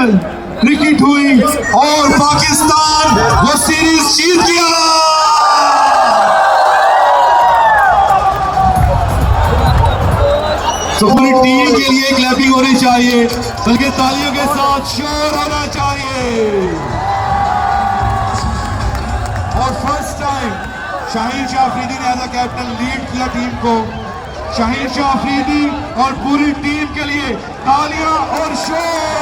Final cricket हुई और पाकिस्तान वो सीरीज जीत गया। तो पूरी टीम के लिए क्लैपिंग होनी चाहिए, बल्कि तालियों के साथ शोर होना चाहिए। और फर्स्ट टाइम शाहीन शाह अफरीदी ने एज अ कैप्टन लीड किया टीम को। शाहीन शाह अफरीदी और पूरी टीम के लिए तालियां और शोर।